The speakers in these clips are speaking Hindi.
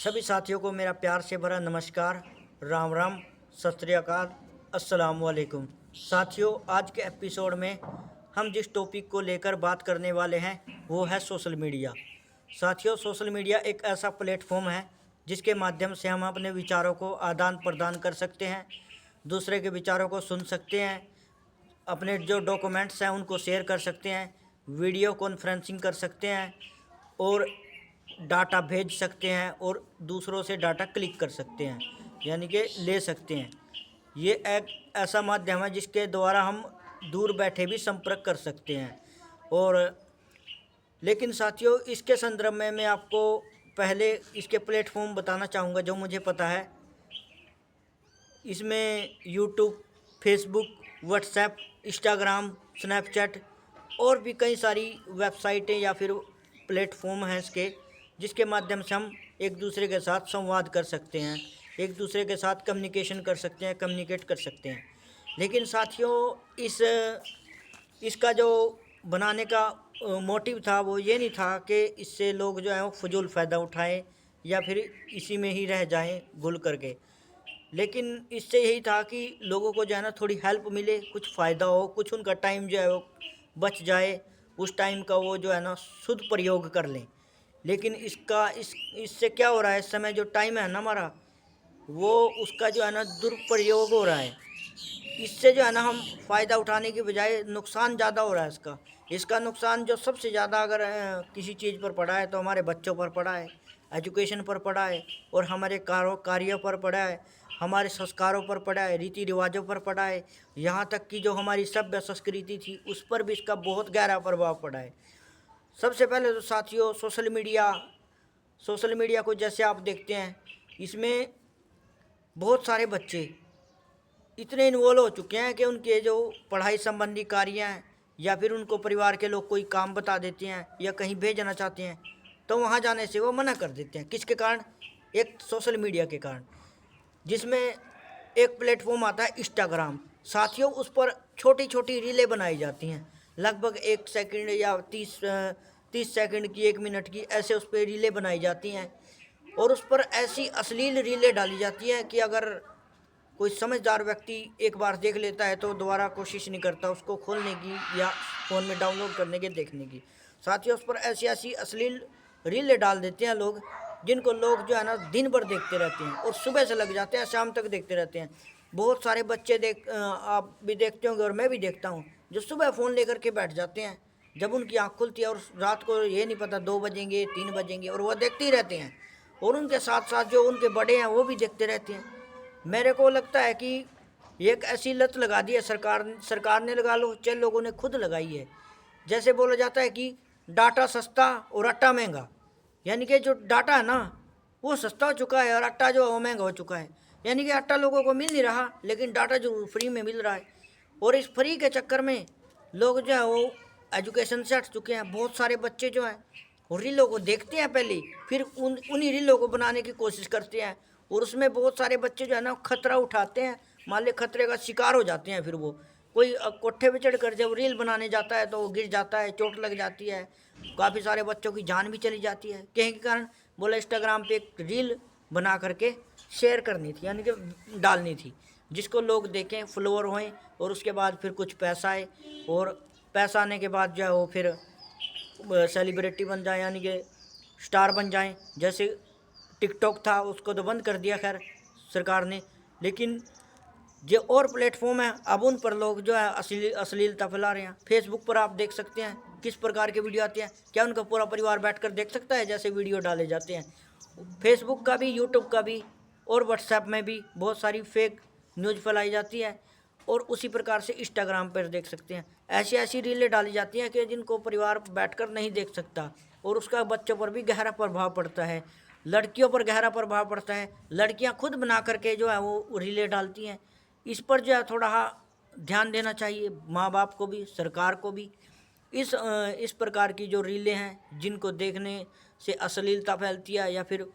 सभी साथियों को मेरा प्यार से भरा नमस्कार, राम राम, सत श्री अकाल, अस्सलाम वालेकुम। साथियों, आज के एपिसोड में हम जिस टॉपिक को लेकर बात करने वाले हैं वो है सोशल मीडिया। साथियों, सोशल मीडिया एक ऐसा प्लेटफॉर्म है जिसके माध्यम से हम अपने विचारों को आदान प्रदान कर सकते हैं, दूसरे के विचारों को सुन सकते हैं, अपने जो डॉक्यूमेंट्स हैं उनको शेयर कर सकते हैं, वीडियो कॉन्फ्रेंसिंग कर सकते हैं और डाटा भेज सकते हैं और दूसरों से डाटा क्लिक कर सकते हैं, यानी कि ले सकते हैं। ये एक ऐसा माध्यम है जिसके द्वारा हम दूर बैठे भी संपर्क कर सकते हैं। और लेकिन साथियों, इसके संदर्भ में मैं आपको पहले इसके प्लेटफॉर्म बताना चाहूँगा जो मुझे पता है। इसमें YouTube, Facebook, WhatsApp, Instagram, Snapchat और भी कई सारी वेबसाइटें या फिर प्लेटफॉर्म हैं इसके, जिसके माध्यम से हम एक दूसरे के साथ संवाद कर सकते हैं, एक दूसरे के साथ कम्युनिकेशन कर सकते हैं, कम्युनिकेट कर सकते हैं। लेकिन साथियों, इसका जो बनाने का मोटिव था वो ये नहीं था कि इससे लोग जो है वो फजूल फ़ायदा उठाएं या फिर इसी में ही रह जाएं घुल करके। लेकिन इससे यही था कि लोगों को जो है ना थोड़ी हेल्प मिले, कुछ फ़ायदा हो, कुछ उनका टाइम जो है वो बच जाए, उस टाइम का वो जो है ना शुद्ध प्रयोग कर लें। लेकिन इससे क्या हो रहा है, इस समय जो टाइम है ना हमारा, वो उसका जो है ना दुरुपयोग हो रहा है। इससे जो है ना हम फ़ायदा उठाने की बजाय नुकसान ज़्यादा हो रहा है इसका। इसका नुकसान जो सबसे ज़्यादा अगर किसी चीज़ पर पड़ा है तो हमारे बच्चों पर पड़ा है, एजुकेशन पर पड़ा है और हमारे कार्यों पर पड़ा है, हमारे संस्कारों पर पड़ा है, रीति रिवाजों पर पड़ा है, यहाँ तक कि जो हमारी सभ्य संस्कृति थी उस पर भी इसका बहुत गहरा प्रभाव पड़ा है। सबसे पहले तो साथियों, सोशल मीडिया को जैसे आप देखते हैं, इसमें बहुत सारे बच्चे इतने इन्वॉल्व हो चुके हैं कि उनके जो पढ़ाई संबंधी कार्य हैं या फिर उनको परिवार के लोग कोई काम बता देते हैं या कहीं भेजना चाहते हैं तो वहाँ जाने से वो मना कर देते हैं। किसके कारण? एक सोशल मीडिया के कारण, जिसमें एक प्लेटफॉर्म आता है इंस्टाग्राम। साथियों, उस पर छोटी छोटी रीलें बनाई जाती हैं, लगभग 1 सेकंड या 30 सेकंड की, 1 मिनट की, ऐसे उस पर रीलें बनाई जाती हैं और उस पर ऐसी अश्लील रीलें डाली जाती हैं कि अगर कोई समझदार व्यक्ति एक बार देख लेता है तो दोबारा कोशिश नहीं करता उसको खोलने की या फ़ोन में डाउनलोड करने के, देखने की। साथियों, उस पर ऐसी ऐसी अश्लील रीलें डाल देते हैं लोग, जिनको लोग जो है ना दिन भर देखते रहते हैं और सुबह से लग जाते हैं, शाम तक देखते रहते हैं। बहुत सारे बच्चे आप भी देखते होंगे और मैं भी देखता हूँ, जो सुबह फ़ोन लेकर के बैठ जाते हैं, जब उनकी आँख खुलती है और रात को ये नहीं पता 2 बजेंगे 3 बजेंगे और वह देखते ही रहते हैं। और उनके साथ साथ जो उनके बड़े हैं वो भी देखते रहते हैं। मेरे को लगता है कि एक ऐसी लत लगा दी है सरकार ने लगा लो, चाहे लोगों ने खुद लगाई है। जैसे बोला जाता है कि डाटा सस्ता और आटा महंगा, यानी कि जो डाटा है ना वो सस्ता हो चुका है और आटा जो है वो महंगा हो चुका है। यानी कि आटा लोगों को मिल नहीं रहा, लेकिन डाटा जो फ्री में मिल रहा है। और इस फ्री के चक्कर में लोग जो है वो एजुकेशन से हट चुके हैं। बहुत सारे बच्चे जो हैं वो रीलों को देखते हैं पहले, फिर उन्हीं रीलों को बनाने की कोशिश करते हैं और उसमें बहुत सारे बच्चे जो है ना खतरा उठाते हैं, मान ले खतरे का शिकार हो जाते हैं। फिर वो कोई कोठे पे चढ़ कर जब रील बनाने जाता है तो वो गिर जाता है, चोट लग जाती है, काफ़ी सारे बच्चों की जान भी चली जाती है। कहीं के कारण बोला इंस्टाग्राम पे एक रील बना करके शेयर करनी थी, यानी कि डालनी थी, जिसको लोग देखें, फॉलोअर होएं और उसके बाद फिर कुछ पैसा आए और पैसा आने के बाद जो है वो फिर सेलिब्रिटी बन जाए, यानी कि स्टार बन जाएं। जैसे टिकटॉक था उसको तो बंद कर दिया खैर सरकार ने, लेकिन जो और प्लेटफॉर्म है अब उन पर लोग जो है अश्लीलता फैला रहे हैं। फेसबुक पर आप देख सकते हैं किस प्रकार के वीडियो आते हैं, क्या उनका पूरा परिवार बैठकर देख सकता है जैसे वीडियो डाले जाते हैं। फेसबुक का भी, यूट्यूब का भी और व्हाट्सएप में भी बहुत सारी फेक न्यूज़ फैलाई जाती है और उसी प्रकार से इंस्टाग्राम पर देख सकते हैं। ऐसी ऐसी रीलें डाली जाती हैं कि जिनको परिवार बैठकर नहीं देख सकता और उसका बच्चों पर भी गहरा प्रभाव पड़ता है, लड़कियों पर गहरा प्रभाव पड़ता है। लड़कियां खुद बना करके जो है वो रीलें डालती हैं। इस पर जो है थोड़ा ध्यान देना चाहिए माँ बाप को भी, सरकार को भी। इस प्रकार की जो रीलें हैं जिनको देखने से अश्लीलता फैलती है या फिर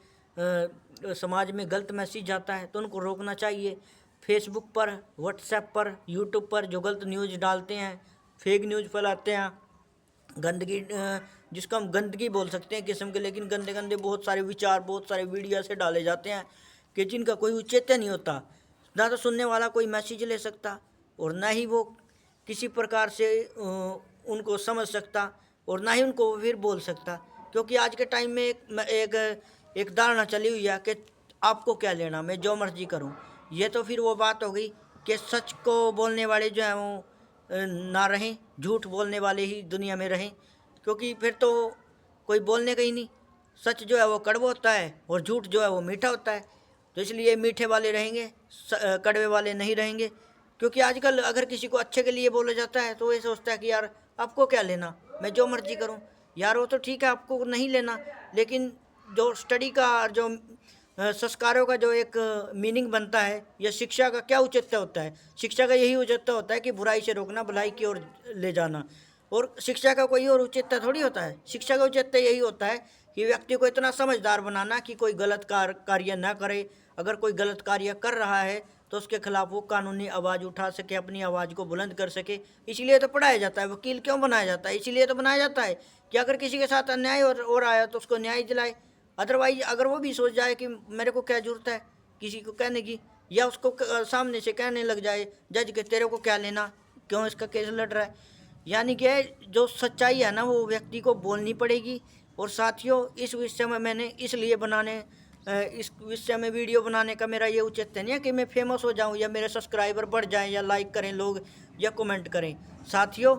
समाज में गलत मैसेज जाता है तो उनको रोकना चाहिए। फेसबुक पर, व्हाट्सएप पर, यूट्यूब पर जो गलत न्यूज़ डालते हैं, फेक न्यूज़ फैलाते हैं, गंदगी जिसको हम गंदगी बोल सकते हैं किस्म के, लेकिन गंदे गंदे बहुत सारे विचार, बहुत सारे वीडियो ऐसे डाले जाते हैं कि जिनका कोई औचित्य नहीं होता। ना तो सुनने वाला कोई मैसेज ले सकता, और ना ही वो किसी प्रकार से उनको समझ सकता, और ना ही उनको फिर बोल सकता। क्योंकि आज के टाइम में एक धारणा चली हुई है कि आपको क्या लेना, मैं जो मर्जी करूं। ये तो फिर वो बात हो गई कि सच को बोलने वाले जो हैं वो ना रहें, झूठ बोलने वाले ही दुनिया में रहें। क्योंकि फिर तो कोई बोलने का ही नहीं। सच जो है वो कड़वा होता है और झूठ जो है वो मीठा होता है। तो इसलिए मीठे वाले रहेंगे, कड़वे वाले नहीं रहेंगे। क्योंकि आजकल अगर किसी को अच्छे के लिए बोला जाता है तो ये सोचता है कि यार आपको क्या लेना, मैं जो मर्जी करूं। यार वो तो ठीक है, आपको नहीं लेना, लेकिन जो स्टडी का और जो संस्कारों का जो एक मीनिंग बनता है, या शिक्षा का क्या औचित्य होता है। शिक्षा का यही औचित्य होता है कि बुराई से रोकना, भलाई की ओर ले जाना। और शिक्षा का कोई और औचित्य थोड़ी होता है। शिक्षा का औचित्य यही होता है कि व्यक्ति को इतना समझदार बनाना कि कोई गलत कार्य ना करे। अगर कोई गलत कार्य कर रहा है तो उसके खिलाफ वो कानूनी आवाज़ उठा सके, अपनी आवाज़ को बुलंद कर सके। इसीलिए तो पढ़ाया जाता है। वकील क्यों बनाया जाता है? इसीलिए तो बनाया जाता है कि अगर किसी के साथ अन्याय हो रहा है तो उसको न्याय दिलाए। अदरवाइज अगर वो भी सोच जाए कि मेरे को क्या जरूरत है किसी को कहने की, या उसको सामने से कहने लग जाए जज के तेरे को क्या लेना, क्यों इसका केस लड़ रहा है। यानी कि जो सच्चाई है ना वो व्यक्ति को बोलनी पड़ेगी। और साथियों, इस विषय में मैंने इसलिए इस विषय में वीडियो बनाने का मेरा ये उचित नहीं है कि मैं फेमस हो जाऊं, या मेरे सब्सक्राइबर बढ़ जाएं, या लाइक करें लोग, या कमेंट करें। साथियों,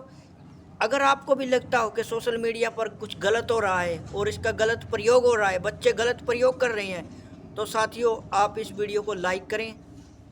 अगर आपको भी लगता हो कि सोशल मीडिया पर कुछ गलत हो रहा है और इसका गलत प्रयोग हो रहा है, बच्चे गलत प्रयोग कर रहे हैं, तो साथियों आप इस वीडियो को लाइक करें,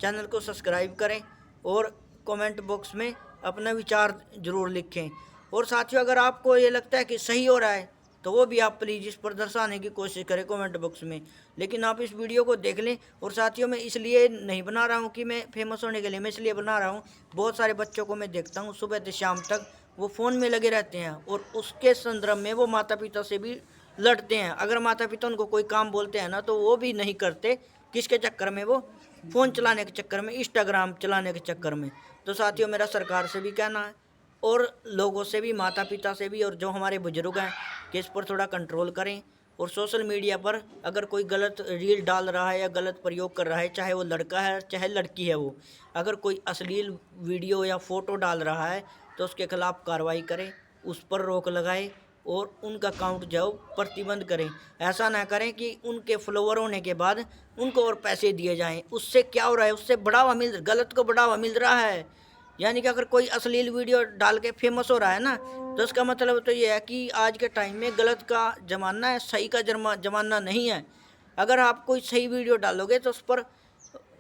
चैनल को सब्सक्राइब करें, और कमेंट बॉक्स में अपना विचार ज़रूर लिखें। और साथियों, अगर आपको ये लगता है कि सही हो रहा है तो वो भी आप प्लीज़ इस पर दर्शाने की कोशिश करें कमेंट बॉक्स में। लेकिन आप इस वीडियो को देख लें। और साथियों, मैं इसलिए नहीं बना रहा हूँ कि मैं फेमस होने के लिए, मैं इसलिए बना रहा हूँ, बहुत सारे बच्चों को मैं देखता हूँ सुबह से शाम तक वो फ़ोन में लगे रहते हैं, और उसके संदर्भ में वो माता पिता से भी लड़ते हैं। अगर माता पिता उनको कोई काम बोलते हैं ना तो वो भी नहीं करते। किसके चक्कर में? वो फ़ोन चलाने के चक्कर में, इंस्टाग्राम चलाने के चक्कर में। तो साथियों, मेरा सरकार से भी कहना है, और लोगों से भी, माता पिता से भी, और जो हमारे बुजुर्ग हैं, कि इस पर थोड़ा कंट्रोल करें। और सोशल मीडिया पर अगर कोई गलत रील डाल रहा है या गलत प्रयोग कर रहा है, चाहे वो लड़का है चाहे लड़की है, वो अगर कोई अश्लील वीडियो या फ़ोटो डाल रहा है तो उसके खिलाफ कार्रवाई करें, उस पर रोक लगाए, और उनका अकाउंट जो प्रतिबंध करें। ऐसा ना करें कि उनके फॉलोवर होने के बाद उनको और पैसे दिए जाएं। उससे क्या हो रहा है? उससे गलत को बढ़ावा मिल रहा है। यानी कि अगर कोई अश्लील वीडियो डाल के फेमस हो रहा है ना, तो उसका मतलब तो ये है कि आज के टाइम में गलत का ज़माना है, सही का ज़माना नहीं है। अगर आप कोई सही वीडियो डालोगे तो उस पर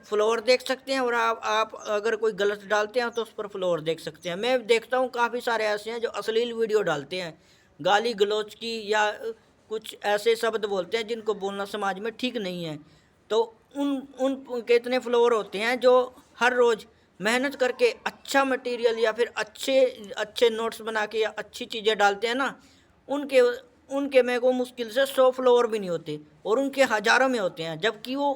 फ्लोर देख सकते हैं, और आप अगर कोई गलत डालते हैं तो उस पर फ्लोर देख सकते हैं। मैं देखता हूँ काफ़ी सारे ऐसे हैं जो अश्लील वीडियो डालते हैं, गाली गलौज की, या कुछ ऐसे शब्द बोलते हैं जिनको बोलना समाज में ठीक नहीं है। तो उन के इतने फ्लोर होते हैं जो हर रोज़ मेहनत करके अच्छा मटेरियल, या फिर अच्छे अच्छे नोट्स बना के, या अच्छी चीज़ें डालते हैं ना, उनके उनके मेरे को मुश्किल से 100 फ्लोवर भी नहीं होते, और उनके हज़ारों में होते हैं। जबकि वो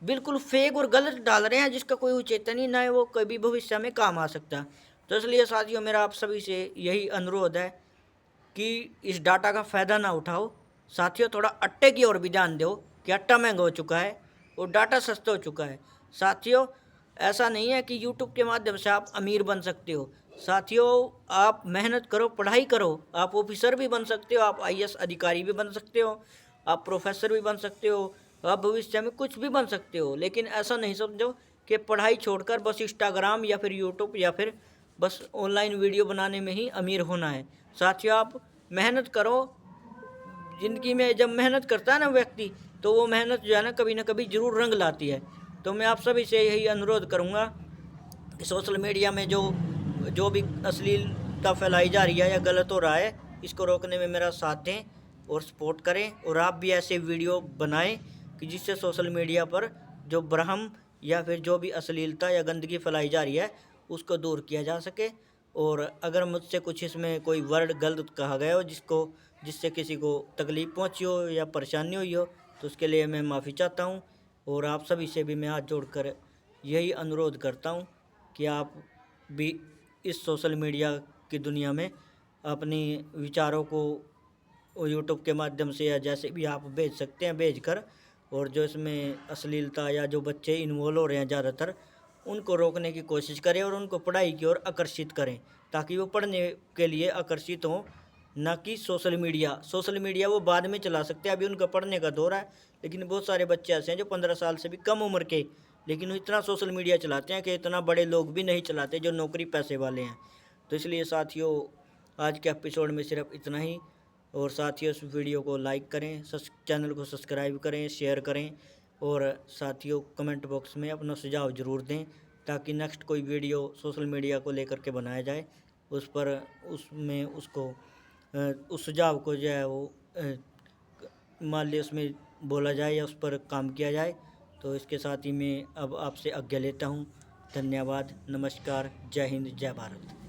बिल्कुल फेक और गलत डाल रहे हैं, जिसका कोई चेतन ही ना है, वो कभी भविष्य में काम आ सकता है। तो इसलिए साथियों, मेरा आप सभी से यही अनुरोध है कि इस डाटा का फ़ायदा ना उठाओ। साथियों, थोड़ा अट्टे की ओर भी ध्यान दो कि अट्टा महंगा हो चुका है और डाटा सस्ता हो चुका है। साथियों, ऐसा नहीं है कि यूट्यूब के माध्यम से आप अमीर बन सकते हो। साथियों, आप मेहनत करो, पढ़ाई करो, आप ऑफिसर भी बन सकते हो, आप आईएएस अधिकारी भी बन सकते हो, आप प्रोफेसर भी बन सकते हो, आप भविष्य में कुछ भी बन सकते हो। लेकिन ऐसा नहीं समझो कि पढ़ाई छोड़कर बस इंस्टाग्राम या फिर यूट्यूब या फिर बस ऑनलाइन वीडियो बनाने में ही अमीर होना है। साथियों, आप मेहनत करो। ज़िंदगी में जब मेहनत करता है ना व्यक्ति, तो वो मेहनत जो है ना कभी ज़रूर रंग लाती है। तो मैं आप सभी से यही अनुरोध करूँगा कि सोशल मीडिया में जो भी अश्लीलता फैलाई जा रही है या गलत हो रहा है, इसको रोकने में मेरा साथ दें और सपोर्ट करें। और आप भी ऐसे वीडियो बनाएं कि जिससे सोशल मीडिया पर जो भ्रम या फिर जो भी अश्लीलता या गंदगी फैलाई जा रही है उसको दूर किया जा सके। और अगर मुझसे कुछ इसमें कोई वर्ड गलत कहा गया हो जिससे किसी को तकलीफ़ पहुंची हो या परेशानी हुई हो, तो उसके लिए मैं माफ़ी चाहता हूं। और आप सभी से भी मैं हाथ जोड़कर यही अनुरोध करता हूं कि आप भी इस सोशल मीडिया की दुनिया में अपनी विचारों को यूट्यूब के माध्यम से या जैसे भी आप भेज सकते हैं भेज कर, और जो इसमें अश्लीलता या जो बच्चे इन्वॉल्व हो रहे हैं ज़्यादातर, उनको रोकने की कोशिश करें और उनको पढ़ाई की ओर आकर्षित करें, ताकि वो पढ़ने के लिए आकर्षित हों, ना कि सोशल मीडिया वो बाद में चला सकते हैं, अभी उनका पढ़ने का दौर है। लेकिन बहुत सारे बच्चे ऐसे हैं जो 15 साल से भी कम उम्र के, लेकिन वो इतना सोशल मीडिया चलाते हैं कि इतना बड़े लोग भी नहीं चलाते जो नौकरी पैसे वाले हैं। तो इसलिए साथियों, आज के एपिसोड में सिर्फ इतना ही। और साथियों, इस वीडियो को लाइक करें, चैनल को सब्सक्राइब करें, शेयर करें, और साथियों कमेंट बॉक्स में अपना सुझाव ज़रूर दें, ताकि नेक्स्ट कोई वीडियो सोशल मीडिया को लेकर के बनाया जाए, उस पर उसमें उसको उस सुझाव को जो है वो मान लिया उसमें बोला जाए या उस पर काम किया जाए। तो इसके साथ ही मैं अब आपसे आज्ञा लेता हूँ। धन्यवाद, नमस्कार, जय हिंद, जय भारत।